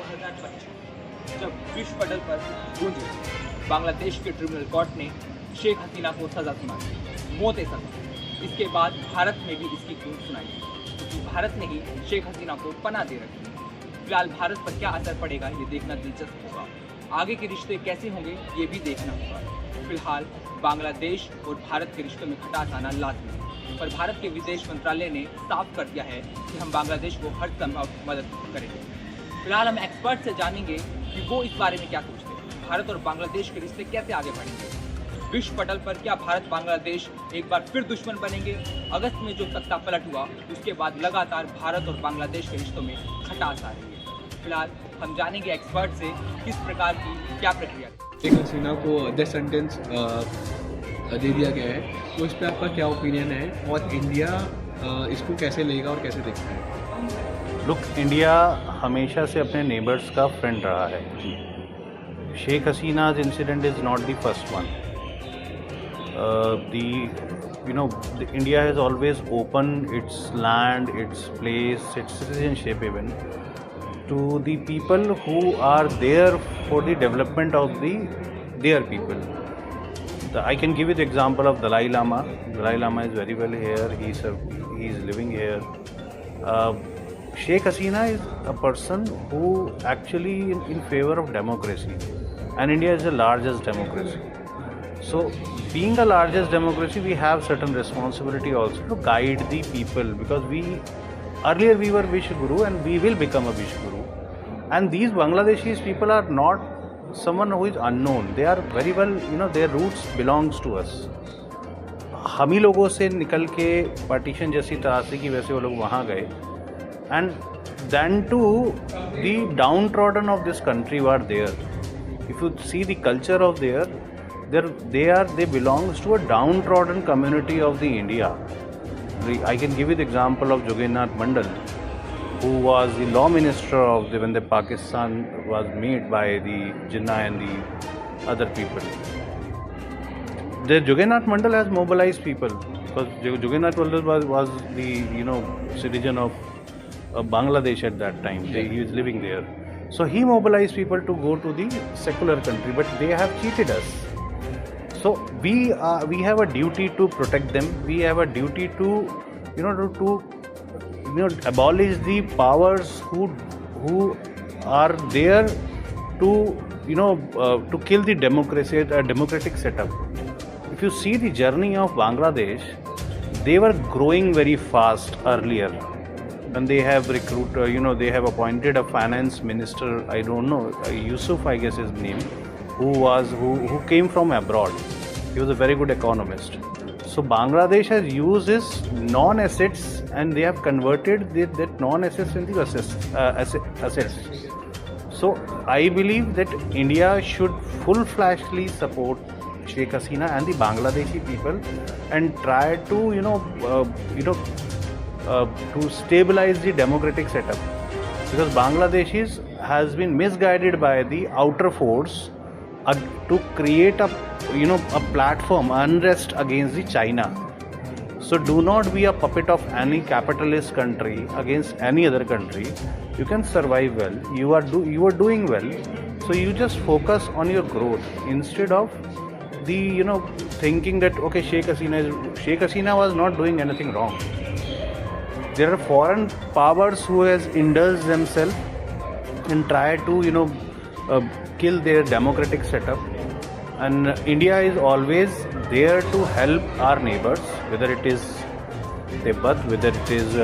2025 जब विश्व पटल पर गूंजी, बांग्लादेश के ट्रिब्यूनल कोर्ट ने शेख हसीना को सजा सुनाई, मौत सजा। इसके बाद भारत में भी इसकी गूंज सुनाई, क्योंकि भारत ने ही शेख हसीना को पनाह दे रखी। फिलहाल भारत पर क्या असर पड़ेगा ये देखना दिलचस्प होगा। आगे के रिश्ते कैसे होंगे ये भी देखना होगा। फिलहाल बांग्लादेश और भारत के रिश्तों में खटास आना लाजमी है, पर भारत के विदेश मंत्रालय ने साफ कर दिया है कि हम बांग्लादेश को हर संभव मदद करेंगे। फिलहाल हम एक्सपर्ट से जानेंगे कि वो इस बारे में क्या सोचते हैं। भारत और बांग्लादेश के रिश्ते कैसे आगे बढ़ेंगे? विश्व पटल पर क्या भारत बांग्लादेश एक बार फिर दुश्मन बनेंगे? अगस्त में जो सत्ता पलट हुआ उसके बाद लगातार भारत और बांग्लादेश के रिश्तों में खटास आ रही है। फिलहाल हम जानेंगे एक्सपर्ट से किस प्रकार की क्या प्रक्रिया है। शेख हसीना को डेथ सेंटेंस दे दिया गया है, तो इस पर आपका क्या ओपिनियन है और इंडिया इसको कैसे लेगा और कैसे देखता है? लुक, इंडिया हमेशा से अपने नेबर्स का फ्रेंड रहा है। Sheikh Hasina's incident is not the first one. India has always opened its land, its place, its citizenship even to the people who are there for the development of their people. I can give you the example of Dalai Lama. Dalai Lama is very well here. He is living here. Sheikh Hasina is a person who actually in favor of democracy, and India is the largest democracy. So, being the largest democracy, we have certain responsibility also to guide the people, because earlier we were Vishguru and we will become a Vishguru. And these Bangladeshis people are not someone who is unknown. They are very well, their roots belongs to us. हम ही लोगों से निकल के partition जैसी त्रासदी की वैसे वो लोग वहाँ गए, and then too the downtrodden of this country were there. If you see the culture of they belongs to a downtrodden community of the India. I can give you the example of Jogennath Mandal, who was the law minister of when the Pakistan was made by the Jinnah and the other people. The Jogennath Mandal has mobilized people, because Jogennath Mandal was the citizen of Bangladesh at that time. He was living there. So he mobilized people to go to the secular country, but they have cheated us. So we have a duty to protect them. We have a duty to abolish the powers who are there to to kill the democracy, a democratic setup. If you see the journey of Bangladesh, they were growing very fast earlier, and they have they have appointed a finance minister. I don't know, Yusuf, I guess his name, who came from abroad. He was a very good economist. So Bangladesh has used his non-assets, and they have converted that non-assets into assets. So I believe that India should full-fledgedly support Sheikh Hasina and the Bangladeshi people, and try to to stabilize the democratic setup, because Bangladesh has been misguided by the outer force to create a platform, unrest against the China. So do not be a puppet of any capitalist country against any other country. You can survive well. You are doing well. So you just focus on your growth instead of the thinking that okay, Sheikh Hasina was not doing anything wrong. There are foreign powers who has indulged themselves and try to kill their democratic setup, and India is always there to help our neighbors, whether it is Tibet, whether it is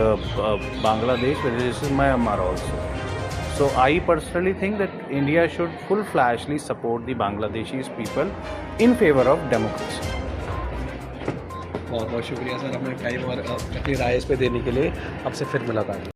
Bangladesh, whether it is Myanmar also. So I personally think that India should full-fledgedly support the Bangladeshi people in favor of democracy. बहुत बहुत शुक्रिया sir, अपना time और अपनी राय इस पे देने के लिए। आपसे फिर मुलाकात।